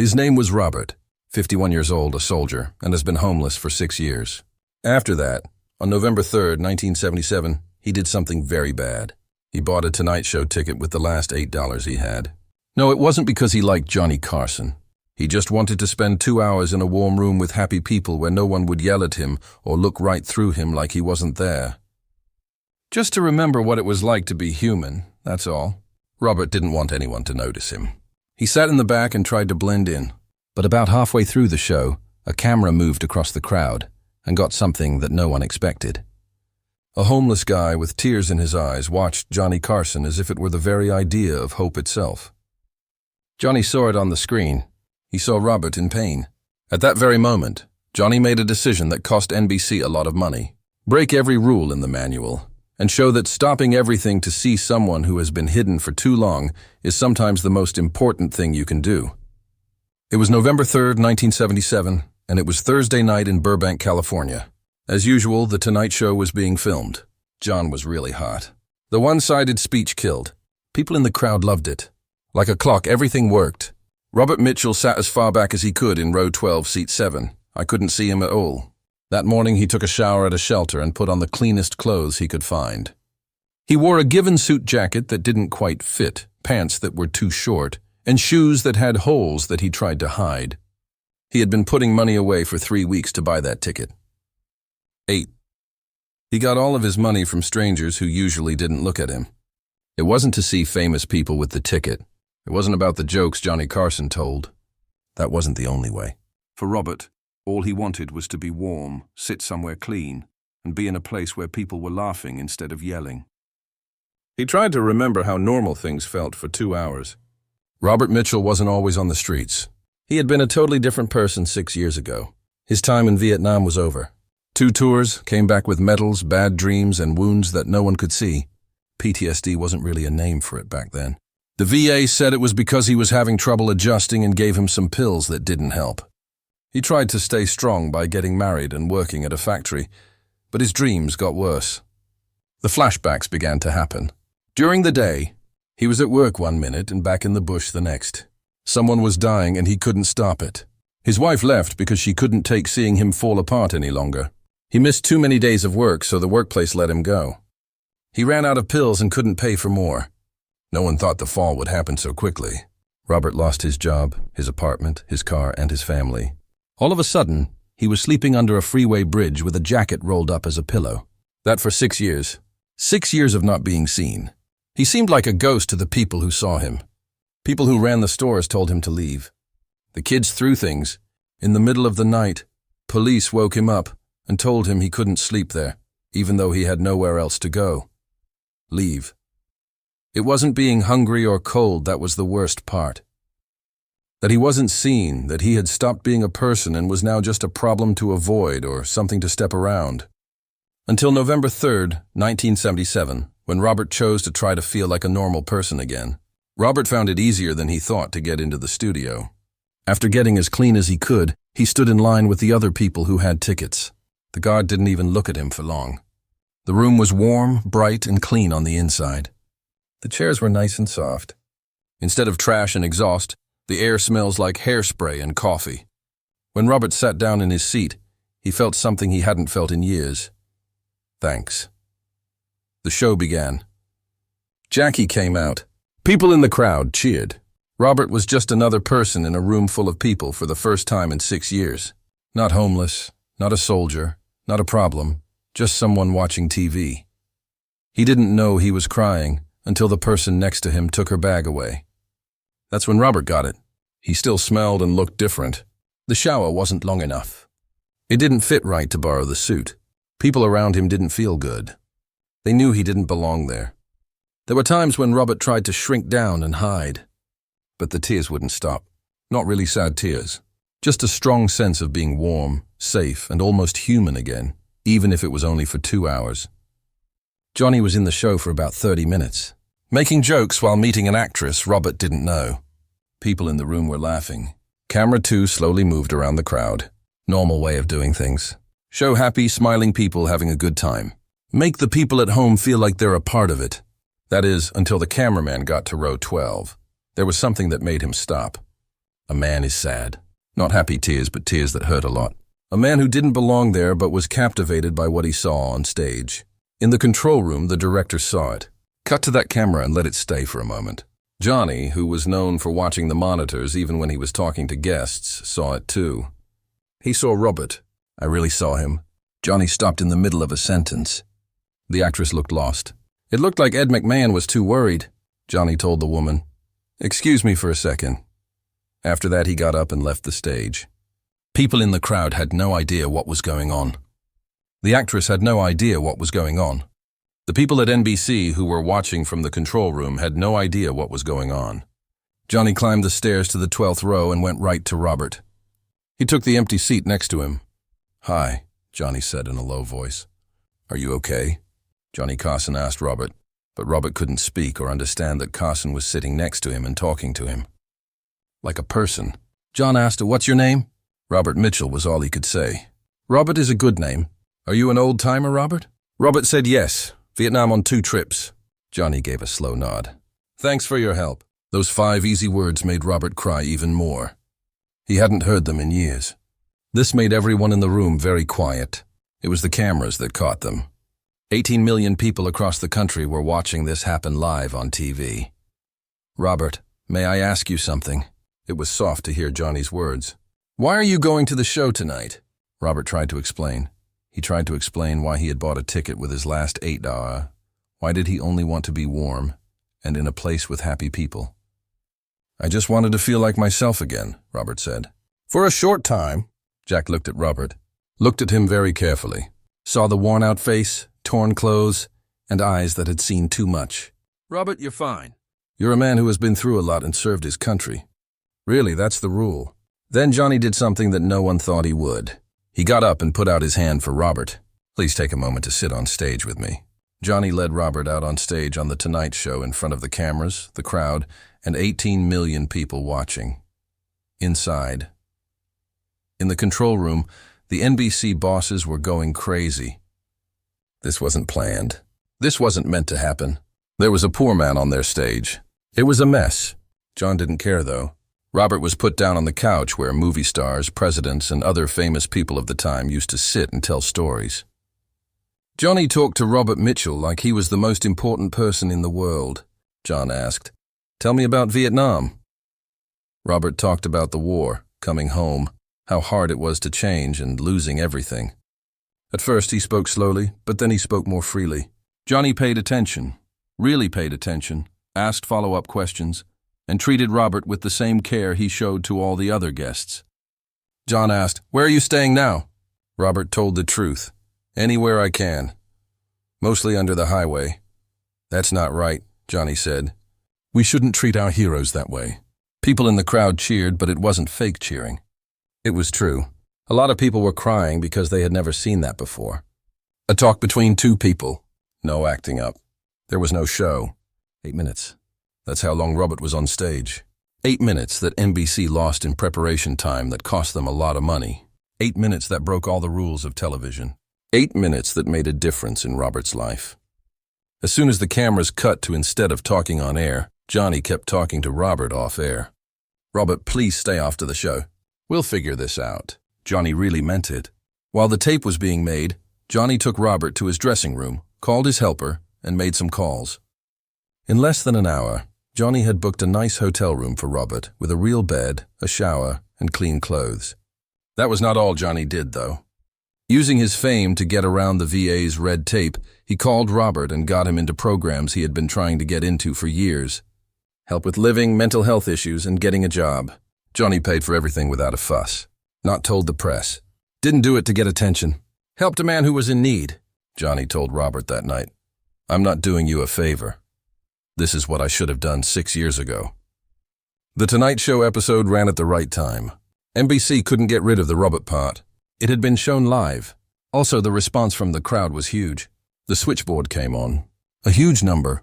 His name was Robert, 51 years old, a soldier, and has been homeless for 6 years. After that, on November 3rd, 1977, he did something very bad. He bought a Tonight Show ticket with the last $8 he had. No, it wasn't because he liked Johnny Carson. He just wanted to spend 2 hours in a warm room with happy people where no one would yell at him or look right through him like he wasn't there. Just to remember what it was like to be human, that's all. Robert didn't want anyone to notice him. He sat in the back and tried to blend in. But about halfway through the show, a camera moved across the crowd and got something that no one expected. A homeless guy with tears in his eyes watched Johnny Carson as if it were the very idea of hope itself. Johnny saw it on the screen. He saw Robert in pain. At that very moment, Johnny made a decision that cost NBC a lot of money. Break every rule in the manual and show that stopping everything to see someone who has been hidden for too long is sometimes the most important thing you can do. It was November 3rd, 1977, and it was Thursday night in Burbank, California. As usual, the Tonight Show was being filmed. John was really hot. The one-sided speech killed. People in the crowd loved it. Like a clock, everything worked. Robert Mitchell sat as far back as he could in row 12, seat 7. I couldn't see him at all. That morning he took a shower at a shelter and put on the cleanest clothes he could find. He wore a given suit jacket that didn't quite fit, pants that were too short, and shoes that had holes that he tried to hide. He had been putting money away for 3 weeks to buy that ticket. 8. He got all of his money from strangers who usually didn't look at him. It wasn't to see famous people with the ticket. It wasn't about the jokes Johnny Carson told. That wasn't the only way. For Robert, all he wanted was to be warm, sit somewhere clean, and be in a place where people were laughing instead of yelling. He tried to remember how normal things felt for 2 hours. Robert Mitchell wasn't always on the streets. He had been a totally different person 6 years ago. His time in Vietnam was over. 2 tours, came back with medals, bad dreams, and wounds that no one could see. PTSD wasn't really a name for it back then. The VA said it was because he was having trouble adjusting and gave him some pills that didn't help. He tried to stay strong by getting married and working at a factory, but his dreams got worse. The flashbacks began to happen. During the day, he was at work one minute and back in the bush the next. Someone was dying and he couldn't stop it. His wife left because she couldn't take seeing him fall apart any longer. He missed too many days of work, so the workplace let him go. He ran out of pills and couldn't pay for more. No one thought the fall would happen so quickly. Robert lost his job, his apartment, his car, and his family. All of a sudden, he was sleeping under a freeway bridge with a jacket rolled up as a pillow. That for 6 years. 6 years of not being seen. He seemed like a ghost to the people who saw him. People who ran the stores told him to leave. The kids threw things. In the middle of the night, police woke him up and told him he couldn't sleep there, even though he had nowhere else to go. Leave. It wasn't being hungry or cold that was the worst part. That he wasn't seen, that he had stopped being a person and was now just a problem to avoid or something to step around. Until November 3rd, 1977, when Robert chose to try to feel like a normal person again. Robert found it easier than he thought to get into the studio. After getting as clean as he could, he stood in line with the other people who had tickets. The guard didn't even look at him for long. The room was warm, bright, and clean on the inside. The chairs were nice and soft. Instead of trash and exhaust, the air smells like hairspray and coffee. When Robert sat down in his seat, he felt something he hadn't felt in years. Thanks. The show began. Jackie came out. People in the crowd cheered. Robert was just another person in a room full of people for the first time in 6 years. Not homeless, not a soldier, not a problem, just someone watching TV. He didn't know he was crying until the person next to him took her bag away. That's when Robert got it. He still smelled and looked different. The shower wasn't long enough. It didn't fit right to borrow the suit. People around him didn't feel good. They knew he didn't belong there. There were times when Robert tried to shrink down and hide. But the tears wouldn't stop. Not really sad tears. Just a strong sense of being warm, safe, and almost human again, even if it was only for 2 hours. Johnny was in the show for about 30 minutes. Making jokes while meeting an actress Robert didn't know. People in the room were laughing. Camera 2 slowly moved around the crowd. Normal way of doing things. Show happy, smiling people having a good time. Make the people at home feel like they're a part of it. That is, until the cameraman got to row 12. There was something that made him stop. A man is sad. Not happy tears, but tears that hurt a lot. A man who didn't belong there but was captivated by what he saw on stage. In the control room, the director saw it. Cut to that camera and let it stay for a moment. Johnny, who was known for watching the monitors even when he was talking to guests, saw it too. He saw Robert. I really saw him. Johnny stopped in the middle of a sentence. The actress looked lost. It looked like Ed McMahon was too worried. Johnny told the woman, "Excuse me for a second." After that, he got up and left the stage. People in the crowd had no idea what was going on. The actress had no idea what was going on. The people at NBC who were watching from the control room had no idea what was going on. Johnny climbed the stairs to the 12th row and went right to Robert. He took the empty seat next to him. "Hi," Johnny said in a low voice. "Are you okay?" Johnny Carson asked Robert, but Robert couldn't speak or understand that Carson was sitting next to him and talking to him. Like a person. John asked, "What's your name?" Robert Mitchell was all he could say. "Robert is a good name. Are you an old-timer, Robert?" Robert said yes. Vietnam on 2 trips. Johnny gave a slow nod. "Thanks for your help." Those 5 easy words made Robert cry even more. He hadn't heard them in years. This made everyone in the room very quiet. It was the cameras that caught them. 18 million people across the country were watching this happen live on TV. "Robert, may I ask you something?" It was soft to hear Johnny's words. "Why are you going to the show tonight?" Robert tried to explain. He tried to explain why he had bought a ticket with his last $8. Why did he only want to be warm and in a place with happy people? "I just wanted to feel like myself again," Robert said. "For a short time." Jack looked at Robert, looked at him very carefully, saw the worn-out face, torn clothes, and eyes that had seen too much. "Robert, you're fine. You're a man who has been through a lot and served his country. Really, that's the rule." Then Johnny did something that no one thought he would. He got up and put out his hand for Robert. "Please take a moment to sit on stage with me." Johnny led Robert out on stage on The Tonight Show in front of the cameras, the crowd, and 18 million people watching. Inside. In the control room, the NBC bosses were going crazy. This wasn't planned. This wasn't meant to happen. There was a poor man on their stage. It was a mess. John didn't care, though. Robert was put down on the couch where movie stars, presidents, and other famous people of the time used to sit and tell stories. Johnny talked to Robert Mitchell like he was the most important person in the world. John asked, "Tell me about Vietnam." Robert talked about the war, coming home, how hard it was to change and losing everything. At first he spoke slowly, but then he spoke more freely. Johnny paid attention, really paid attention, asked follow-up questions, and treated Robert with the same care he showed to all the other guests. John asked, "Where are you staying now?" Robert told the truth. "Anywhere I can. Mostly under the highway." "That's not right," Johnny said. "We shouldn't treat our heroes that way." People in the crowd cheered, but it wasn't fake cheering. It was true. A lot of people were crying because they had never seen that before. A talk between 2 people. No acting up. There was no show. 8 minutes. That's how long Robert was on stage. 8 minutes that NBC lost in preparation time that cost them a lot of money. 8 minutes that broke all the rules of television. 8 minutes that made a difference in Robert's life. As soon as the cameras cut to instead of talking on air, Johnny kept talking to Robert off air. "Robert, please stay after the show. We'll figure this out." Johnny really meant it. While the tape was being made, Johnny took Robert to his dressing room, called his helper, and made some calls. In less than an hour, Johnny had booked a nice hotel room for Robert with a real bed, a shower, and clean clothes. That was not all Johnny did, though. Using his fame to get around the VA's red tape, he called Robert and got him into programs he had been trying to get into for years. Help with living, mental health issues, and getting a job. Johnny paid for everything without a fuss. Not told the press. Didn't do it to get attention. Helped a man who was in need. Johnny told Robert that night, "I'm not doing you a favor. This is what I should have done 6 years ago." The Tonight Show episode ran at the right time. NBC couldn't get rid of the Robert part. It had been shown live. Also, the response from the crowd was huge. The switchboard came on. A huge number,